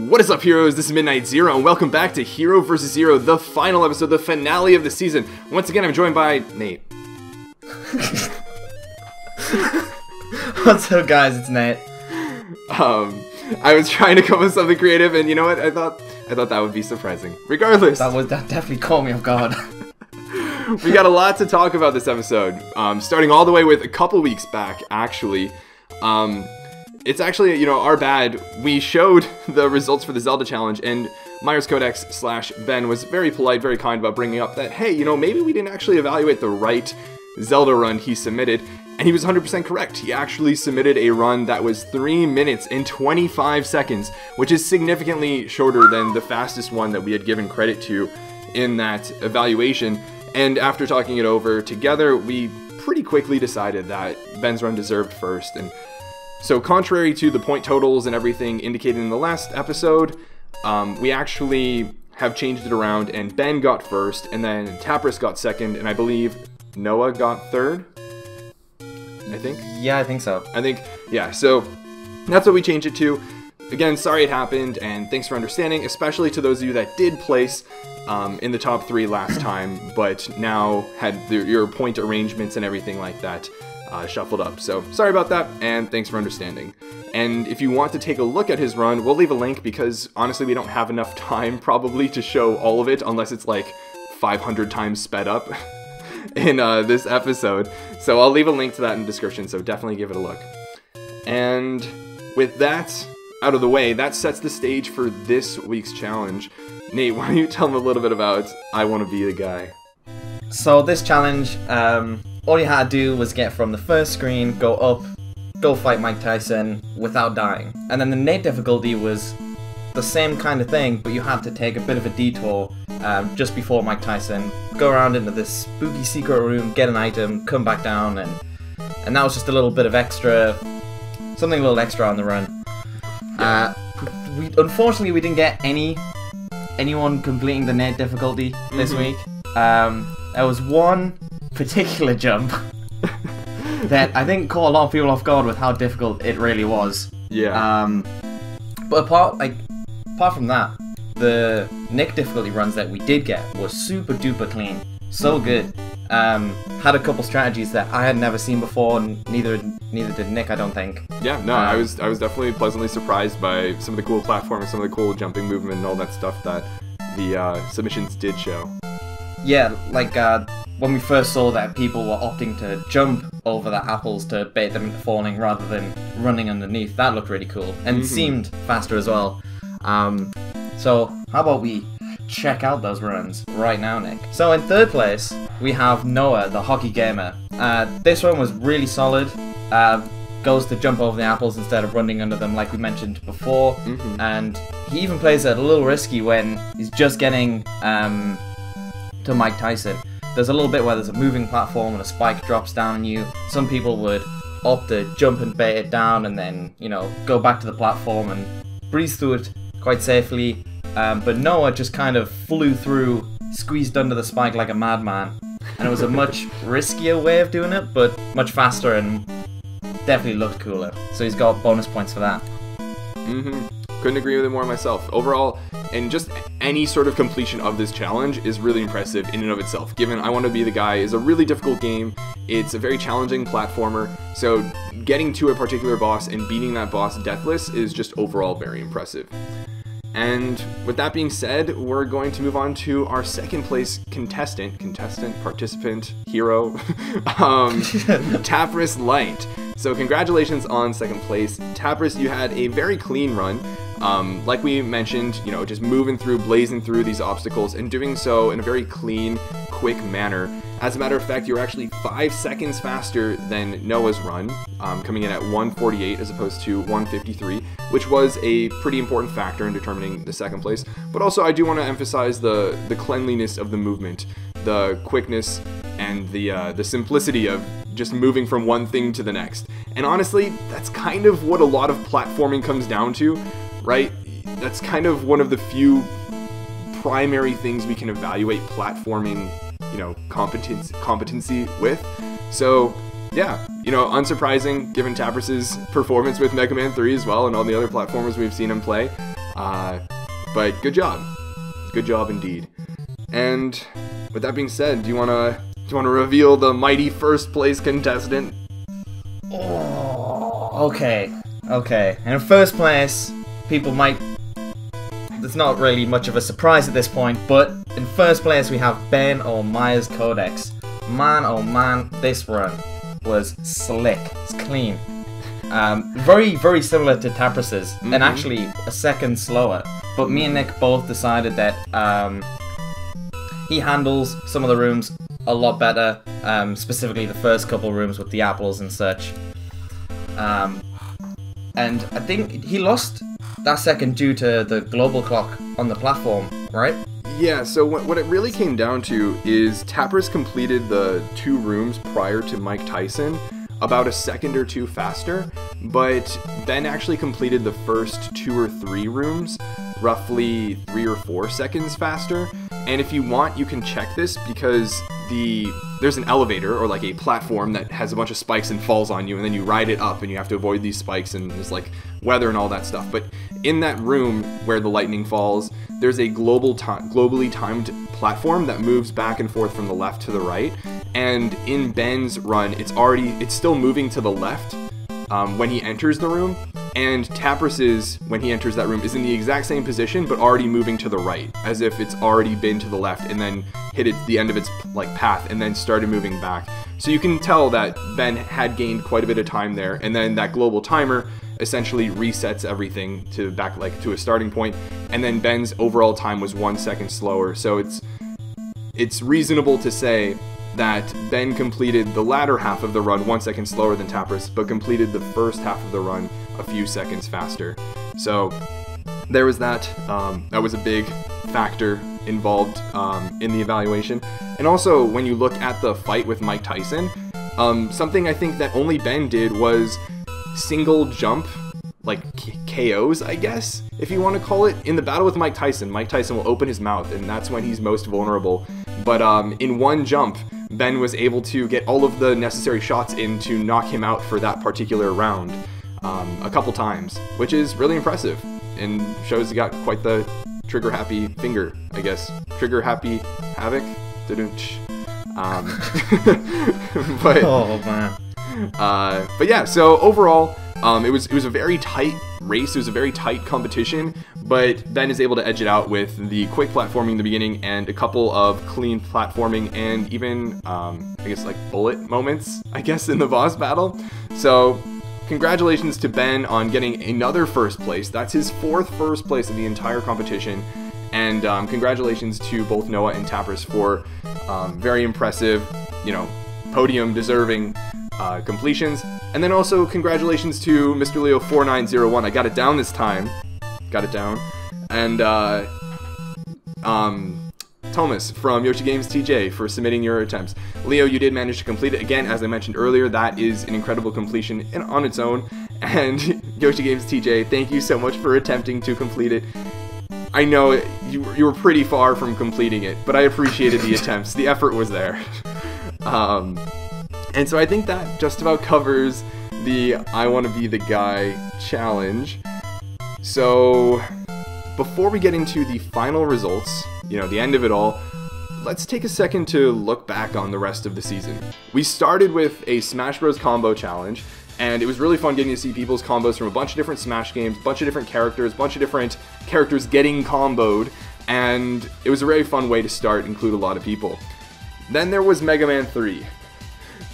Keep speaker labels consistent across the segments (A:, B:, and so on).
A: What is up, heroes? This is Midnight Zero, and welcome back to Hero Vs Zer0, the final episode, the finale of the season. Once again, I'm joined by Nate.
B: What's up, guys? It's Nate.
A: I was trying to come up with something creative, and you know what? I thought that would be surprising. Regardless,
B: That definitely caught me off guard.
A: we got a lot to talk about this episode. Starting all the way with a couple weeks back, actually. It's actually, you know, our bad. We showed the results for the Zelda challenge, and Myerscodex / Ben was very polite, very kind about bringing up that, hey, you know, maybe we didn't actually evaluate the right Zelda run he submitted, and he was 100% correct. He actually submitted a run that was 3 minutes and 25 seconds, which is significantly shorter than the fastest one that we had given credit to in that evaluation. And after talking it over together, we pretty quickly decided that Ben's run deserved first. And so contrary to the point totals and everything indicated in the last episode, we actually have changed it around, and Ben got first, and then Taprus got second, and I believe Noah got third, I think?
B: Yeah, I think so.
A: Yeah, so that's what we changed it to. Again, sorry it happened, and thanks for understanding, especially to those of you that did place in the top 3 last time, but now had your point arrangements and everything like that shuffled up. So sorry about that, and thanks for understanding. And if you want to take a look at his run, we'll leave a link, because honestly we don't have enough time probably to show all of it, unless it's like 500 times sped up in this episode. So I'll leave a link to that in the description, so definitely give it a look. And with that out of the way, that sets the stage for this week's challenge. Nate, why don't you tell them a little bit about I Want to Be the Guy?
B: So this challenge, all you had to do was get from the first screen, go up, go fight Mike Tyson without dying. And then the Nate difficulty was the same kind of thing, but you had to take a bit of a detour just before Mike Tyson, go around into this spooky secret room, get an item, come back down, and that was just a little bit of extra, something a little extra on the run. Unfortunately, we didn't get anyone completing the Nate difficulty this week. There was one particular jump that I think caught a lot of people off guard with how difficult it really was.
A: Yeah.
B: But apart from that, the Nick difficulty runs that we did get was super duper clean, so good. Had a couple strategies that I had never seen before, and neither did Nick, I don't think. Yeah, no,
A: I was definitely pleasantly surprised by some of the cool platforming, some of the cool jumping movement, and all that stuff that the submissions did show.
B: Yeah, like when we first saw that people were opting to jump over the apples to bait them into falling rather than running underneath, that looked really cool, and seemed faster as well. So how about we check out those runs right now, Nick? So in third place, we have Noah, TheHockeyGamer. This one was really solid. Goes to jump over the apples instead of running under them like we mentioned before. And he even plays it a little risky when he's just getting to Mike Tyson. There's a little bit where there's a moving platform and a spike drops down on you. Some people would opt to jump and bait it down and then, you know, go back to the platform and breeze through it quite safely. But Noah just kind of flew through, squeezed under the spike like a madman. And it was a much riskier way of doing it, but much faster and definitely looked cooler. So he's got bonus points for that.
A: Couldn't agree with it more myself. Overall, and just any sort of completion of this challenge is really impressive in and of itself, given I Want to Be the Guy is a really difficult game. It's a very challenging platformer, so getting to a particular boss and beating that boss deathless is just overall very impressive. And with that being said, we're going to move on to our second place participant, hero, Taprus Light. So congratulations on second place. Taprus, you had a very clean run. Like we mentioned, you know, just moving through, blazing through these obstacles, and doing so in a very clean, quick manner. As a matter of fact, you're actually 5 seconds faster than Noah's run, coming in at 1:48 as opposed to 1:53, which was a pretty important factor in determining the second place. But also, I do want to emphasize the cleanliness of the movement, the quickness, and the simplicity of just moving from one thing to the next. And honestly, that's kind of what a lot of platforming comes down to, right? That's kind of one of the few primary things we can evaluate platforming, you know, competency with. So yeah, you know, unsurprising given Taprus's performance with Mega Man 3 as well and all the other platformers we've seen him play. But good job. Good job indeed. And with that being said, do you wanna reveal the mighty first place contestant?
B: Oh, okay. And in first place, people might... It's not really much of a surprise at this point, but in first place we have Ben or Myerscodex. Man, oh man, this run was slick. It's clean. Very, very similar to Taprus's, and actually a second slower. But me and Nick both decided that he handles some of the rooms a lot better, specifically the first couple rooms with the apples and such. And I think he lost that second due to the global clock on the platform, right?
A: Yeah, so what it really came down to is Taprus completed the 2 rooms prior to Mike Tyson about a second or 2 faster, but Ben actually completed the first 2 or 3 rooms roughly 3 or 4 seconds faster. And if you want, you can check this because there's an elevator or like a platform that has a bunch of spikes and falls on you, and then you ride it up and you have to avoid these spikes, and there's like weather and all that stuff. But in that room where the lightning falls, there's a globally timed platform that moves back and forth from the left to the right. And in Ben's run, it's still moving to the left when he enters the room, and Taprus's, when he enters that room, is in the exact same position but already moving to the right, as if it's already been to the left and then hit the end of its like path and then started moving back. So you can tell that Ben had gained quite a bit of time there, and then that global timer essentially resets everything to back like to a starting point, and then Ben's overall time was 1 second slower. So it's reasonable to say that Ben completed the latter half of the run 1 second slower than Taprus, but completed the first half of the run a few seconds faster. So there was that. That was a big factor involved in the evaluation. And also, when you look at the fight with Mike Tyson, something I think that only Ben did was single jump, like KOs, I guess, if you want to call it. In the battle with Mike Tyson will open his mouth, and that's when he's most vulnerable. But in one jump, Ben was able to get all of the necessary shots in to knock him out for that particular round a couple times, which is really impressive and shows he got quite the trigger-happy finger, I guess. Trigger-happy havoc? But,
B: oh, man.
A: But yeah, so overall, it was a very tight race. It was a very tight competition, but Ben is able to edge it out with the quick platforming in the beginning and a couple of clean platforming and even, I guess, like bullet moments, I guess, in the boss battle. So congratulations to Ben on getting another first place. That's his 4th first place in the entire competition. And congratulations to both Noah and Taprus for very impressive, podium deserving completions. And then also congratulations to Mr. Leo 4901. I got it down this time. Got it down. And Thomas from YoshiGamesTJ for submitting your attempts. Leo, you did manage to complete it. Again, as I mentioned earlier, that is an incredible completion on its own. And YoshiGamesTJ, thank you so much for attempting to complete it. I know you were pretty far from completing it, but I appreciated the attempts. The effort was there. And so I think that just about covers the I Want to Be the Guy challenge. So before we get into the final results, the end of it all, let's take a second to look back on the rest of the season. We started with a Smash Bros. Combo challenge, and it was really fun getting to see people's combos from a bunch of different Smash games, a bunch of different characters, a bunch of different characters getting comboed, and it was a very fun way to start, include a lot of people. Then there was Mega Man 3.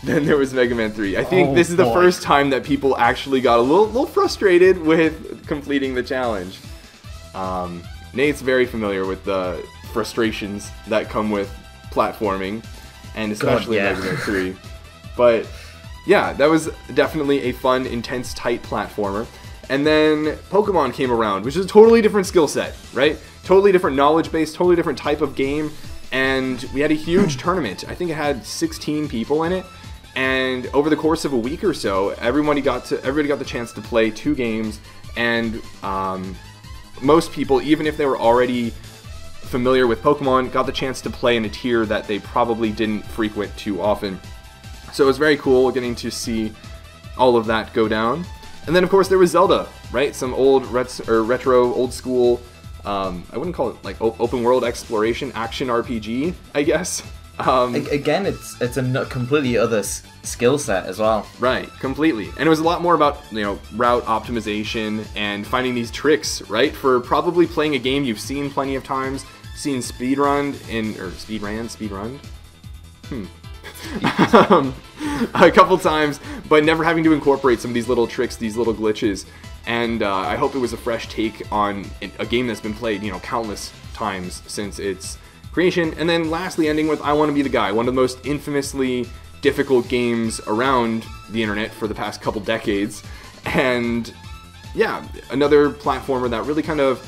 A: I think this is the first time that people actually got a little frustrated with completing the challenge. Nate's very familiar with the frustrations that come with platforming, and especially Mega Man 3. But yeah, that was definitely a fun, intense, tight platformer. And then Pokemon came around, which is a totally different skill set, right? Totally different knowledge base, totally different type of game. And we had a huge tournament. I think it had 16 people in it. And over the course of a week or so, everybody got the chance to play 2 games. And most people, even if they were already familiar with Pokemon, got the chance to play in a tier that they probably didn't frequent too often. So it was very cool getting to see all of that go down. And then, of course, there was Zelda. right? Some old retro, old school. I wouldn't call it like open world exploration action RPG, I guess.
B: Again, it's a completely other skill set as well.
A: Right, completely. And it was a lot more about, you know, route optimization and finding these tricks, right? For probably playing a game you've seen plenty of times, seen speedrun, a couple times, but never having to incorporate some of these little tricks, these little glitches. And I hope it was a fresh take on a game that's been played, you know, countless times since its creation. And then lastly, ending with I Want to Be the Guy, one of the most infamously difficult games around the internet for the past couple decades. And yeah, another platformer that really kind of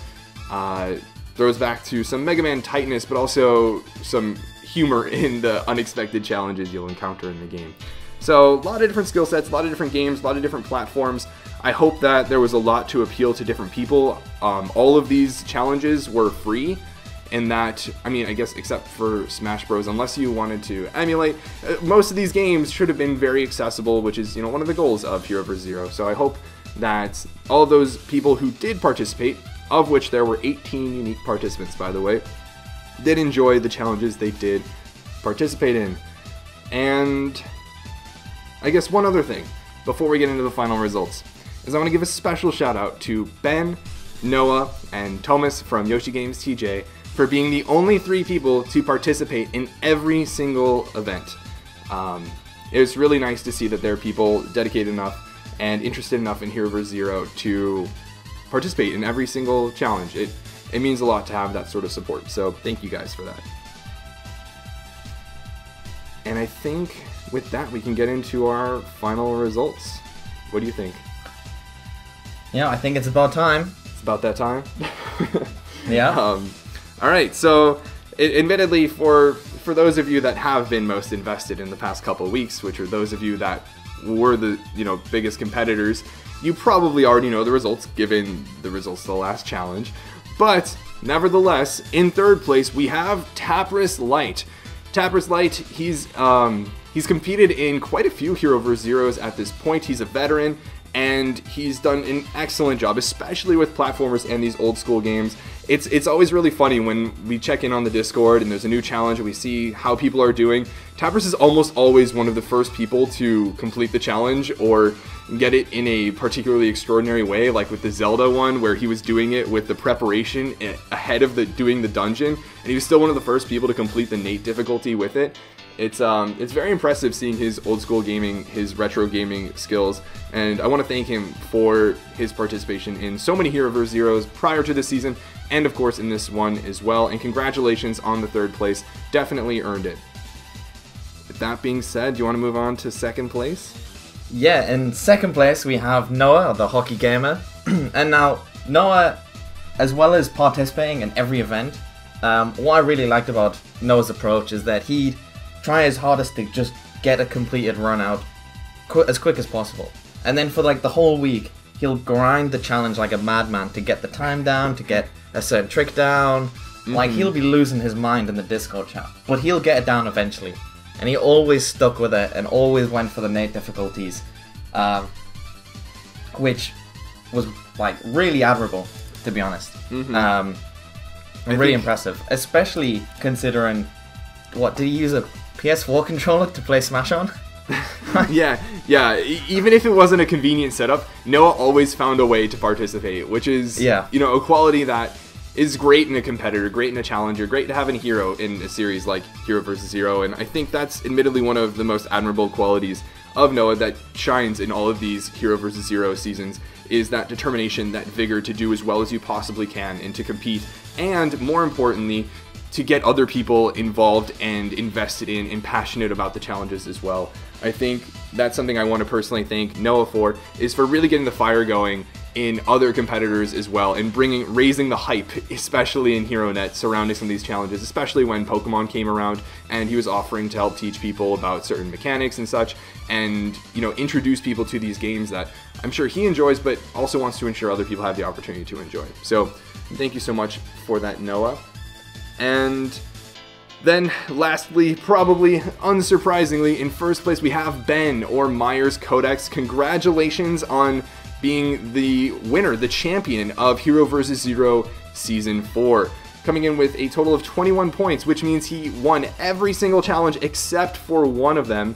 A: throws back to some Mega Man tightness, but also some humor in the unexpected challenges you'll encounter in the game. So a lot of different skill sets, a lot of different games, a lot of different platforms. I hope that there was a lot to appeal to different people. All of these challenges were free, and that, I mean, I guess except for Smash Bros, unless you wanted to emulate, most of these games should have been very accessible, which is, you know, one of the goals of Hero Vs Zer0. So I hope that all of those people who did participate, of which there were 18 unique participants, by the way, did enjoy the challenges they did participate in. And I guess one other thing before we get into the final results is I want to give a special shout out to Ben, Noah, and Thomas from YoshiGamesTJ for being the only 3 people to participate in every single event. It was really nice to see that there are people dedicated enough and interested enough in Hero Vs Zer0 to participate in every single challenge. It means a lot to have that sort of support, so thank you guys for that. And I think with that we can get into our final results. What do you think?
B: Yeah, I think it's about time.
A: It's about that time?
B: Yeah.
A: Alright, so admittedly for those of you that have been most invested in the past couple of weeks, which are those of you that were the, you know, biggest competitors, you probably already know the results given the results of the last challenge. But nevertheless, in third place we have Taprus Light. Taprus Light, he's competed in quite a few Hero Vs Zer0s at this point. He's a veteran, and he's done an excellent job, especially with platformers and these old school games. It's always really funny when we check in on the Discord and there's a new challenge and we see how people are doing. Taprus is almost always one of the first people to complete the challenge or get it in a particularly extraordinary way, like with the Zelda one where he was doing it with the preparation ahead of doing the dungeon, and he was still one of the first people to complete the Nate difficulty with it. It's very impressive seeing his old school gaming, his retro gaming skills, and I want to thank him for his participation in so many Hero Vs Zer0s prior to this season, and of course in this one as well, and congratulations on the third place, definitely earned it. With that being said, do you want to move on to second place?
B: Yeah, in second place we have Noah, the TheHockeyGamer. And now, Noah, as well as participating in every event, what I really liked about Noah's approach is that he'd try his hardest to just get a completed run out as quick as possible. And then for like the whole week, he'll grind the challenge like a madman to get the time down, to get a certain trick down. Like, he'll be losing his mind in the Discord chat, but he'll get it down eventually. And he always stuck with it and always went for the Nate difficulties, which was like really admirable, to be honest. Really impressive, especially considering, what, did he use a PS4 controller to play Smash on?
A: yeah, even if it wasn't a convenient setup, Noah always found a way to participate, which is, you know, a quality that is great in a competitor, great in a challenger, great to have in a hero in a series like Hero Vs Zer0, and I think that's admittedly one of the most admirable qualities of Noah that shines in all of these Hero Vs Zer0 seasons, is that determination, that vigor to do as well as you possibly can and to compete, and more importantly, to get other people involved and invested in and passionate about the challenges as well. I think that's something I want to personally thank Noah for, is for really getting the fire going in other competitors as well, and raising the hype, especially in HeroNet, surrounding some of these challenges, especially when Pokemon came around and he was offering to help teach people about certain mechanics and such, and, you know, introduce people to these games that I'm sure he enjoys, but also wants to ensure other people have the opportunity to enjoy. So thank you so much for that, Noah. And then lastly, probably unsurprisingly, in first place we have Ben, or Myerscodex. Congratulations on being the winner, the champion of Hero Vs Zer0 Season 4. Coming in with a total of 21 points, which means he won every single challenge except for one of them.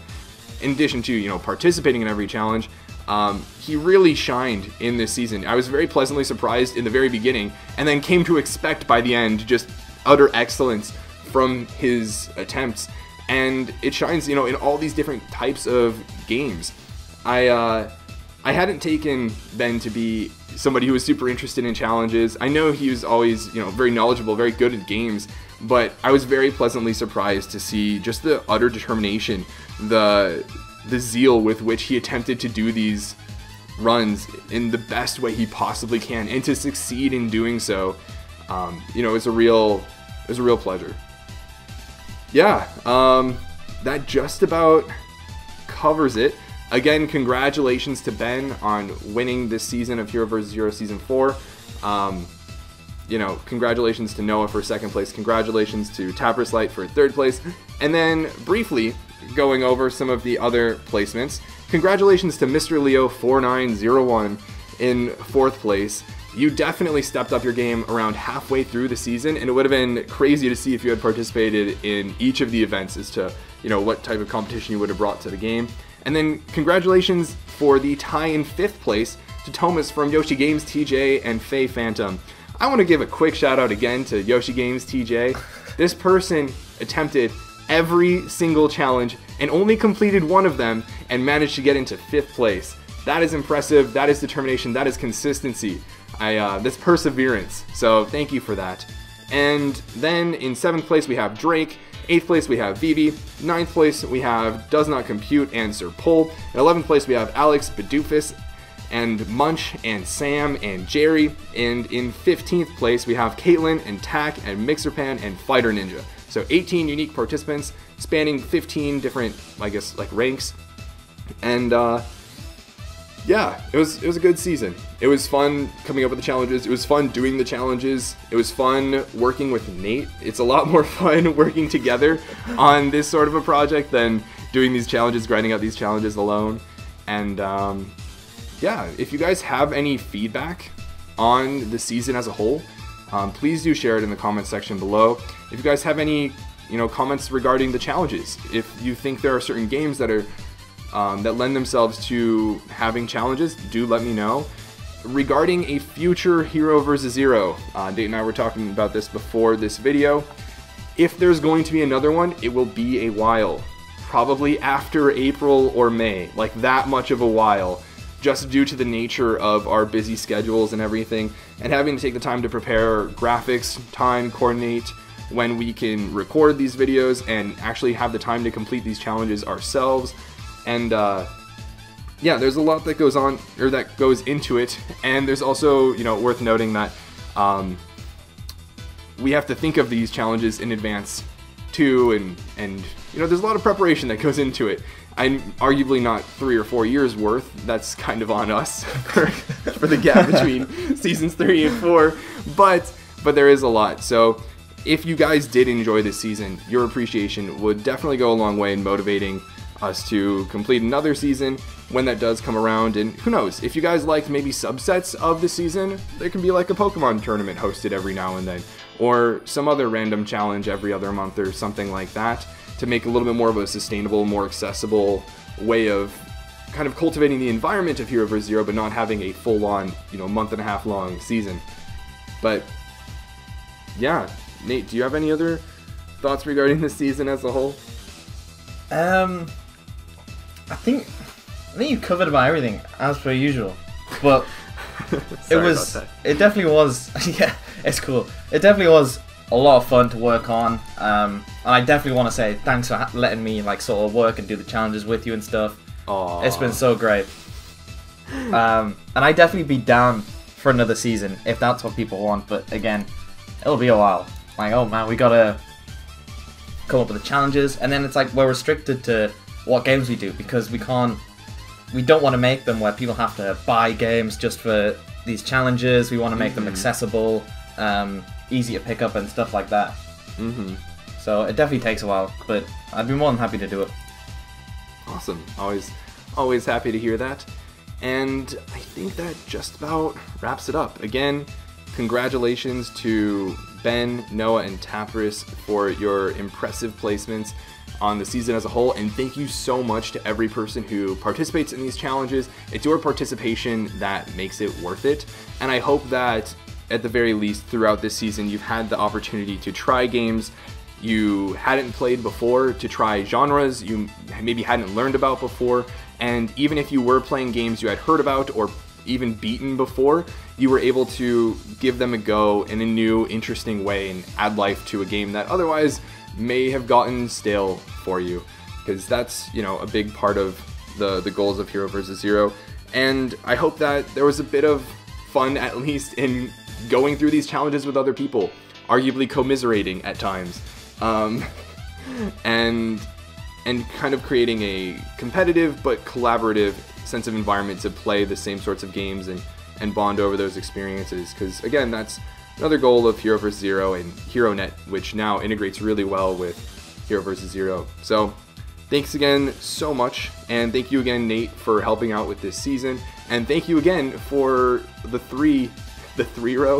A: In addition to, you know, participating in every challenge, he really shined in this season. I was very pleasantly surprised in the very beginning, and then came to expect by the end just utter excellence from his attempts. And it shines, you know, in all these different types of games. I hadn't taken Ben to be somebody who was super interested in challenges. I know he was always, you know, very knowledgeable, very good at games, but I was very pleasantly surprised to see just the utter determination, the zeal with which he attempted to do these runs in the best way he possibly can, and to succeed in doing so. You know, it was a real pleasure. Yeah, that just about covers it. Again, congratulations to Ben on winning this season of Hero Vs Zer0 Season 4. You know, congratulations to Noah for 2nd place. Congratulations to Taprus Light for 3rd place. And then, briefly, going over some of the other placements. Congratulations to Mr. Leo 4901 in 4th place. You definitely stepped up your game around halfway through the season, and it would have been crazy to see if you had participated in each of the events as to, you know, what type of competition you would have brought to the game. And then congratulations for the tie in 5th place to Thomas from YoshiGamesTJ and Faye Phantom. I want to give a quick shout out again to YoshiGamesTJ. This person attempted every single challenge and only completed one of them and managed to get into 5th place. That is impressive, that is determination, that is consistency. That's perseverance, so thank you for that. And then in 7th place we have Drake, 8th place we have Vivi, 9th place we have Does Not Compute and Sir Pole, in 11th place we have Alex, Bedoofus, and Munch, and Sam, and Jerry, and in 15th place we have Caitlin, and Tack, and Mixerpan, and Fighter Ninja. So 18 unique participants, spanning 15 different, I guess, like ranks, and yeah, it was a good season. It was fun coming up with the challenges. It was fun doing the challenges. It was fun working with Nate. It's a lot more fun working together on this sort of a project than doing these challenges, grinding out these challenges alone. And yeah, if you guys have any feedback on the season as a whole, please do share it in the comments section below. If you guys have any, you know, comments regarding the challenges, if you think there are certain games that are that lend themselves to having challenges, do let me know. Regarding a future Hero Vs Zer0, Date and I were talking about this before this video. If there's going to be another one, it will be a while. Probably after April or May, like that much of a while, just due to the nature of our busy schedules and everything, and having to take the time to prepare graphics, time, coordinate when we can record these videos and actually have the time to complete these challenges ourselves. And yeah, there's a lot that goes on, or that goes into it, and there's also, you know, worth noting that we have to think of these challenges in advance too, and you know, there's a lot of preparation that goes into it. I'm arguably not 3 or 4 years worth. That's kind of on us for the gap between seasons 3 and 4, but there is a lot. So if you guys did enjoy this season, your appreciation would definitely go a long way in motivating us to complete another season when that does come around. And who knows, if you guys liked maybe subsets of the season, there can be like a Pokemon tournament hosted every now and then, or some other random challenge every other month or something like that, to make a little bit more of a sustainable, more accessible way of kind of cultivating the environment of Hero Vs Zer0, but not having a full-on, you know, month-and-a-half long season. But yeah, Nate, do you have any other thoughts regarding this season as a whole?
B: I think you covered about everything as per usual, but it definitely was, yeah, it's cool. It definitely was a lot of fun to work on, and I definitely want to say thanks for letting me like sort of work and do the challenges with you and stuff.
A: Aww.
B: It's been so great. And I'd definitely be down for another season if that's what people want, but again, it'll be a while. Like, oh man, we gotta come up with the challenges, and then it's like we're restricted to what games we do, because we don't want to make them where people have to buy games just for these challenges. We want to make them accessible, easy to pick up and stuff like that. So it definitely takes a while, but I'd be more than happy to do it.
A: Awesome. Always happy to hear that. And I think that just about wraps it up. Again, congratulations to Ben, Noah, and Taprus for your impressive placements on the season as a whole, and thank you so much to every person who participates in these challenges. It's your participation that makes it worth it, and I hope that at the very least throughout this season you've had the opportunity to try games you hadn't played before, to try genres you maybe hadn't learned about before, and even if you were playing games you had heard about or even beaten before, you were able to give them a go in a new, interesting way and add life to a game that otherwise may have gotten stale for you, because that's, you know, a big part of the goals of Hero vs. Zer0. And I hope that there was a bit of fun, at least, in going through these challenges with other people, arguably commiserating at times, and kind of creating a competitive but collaborative sense of environment to play the same sorts of games and bond over those experiences, because again, that's another goal of Hero vs. Zer0 and HeroNet, which now integrates really well with Hero vs. Zer0. So thanks again so much, and thank you again, Nate, for helping out with this season, and thank you again for the three row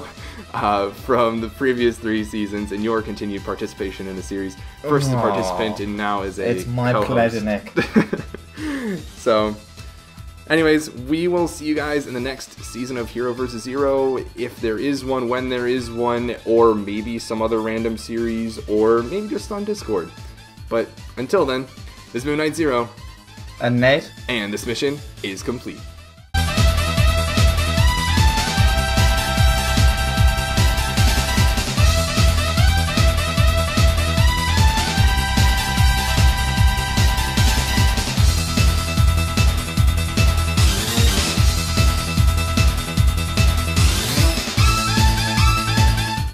A: from the previous 3 seasons and your continued participation in the series. First as a participant and now as a
B: It's my
A: co-host.
B: pleasure, Nick.
A: So anyways, we will see you guys in the next season of Hero vs. Zer0, if there is one, when there is one, or maybe some other random series, or maybe just on Discord. But until then, this is Moon Knight Zer0.
B: And Nate?
A: And this mission is complete.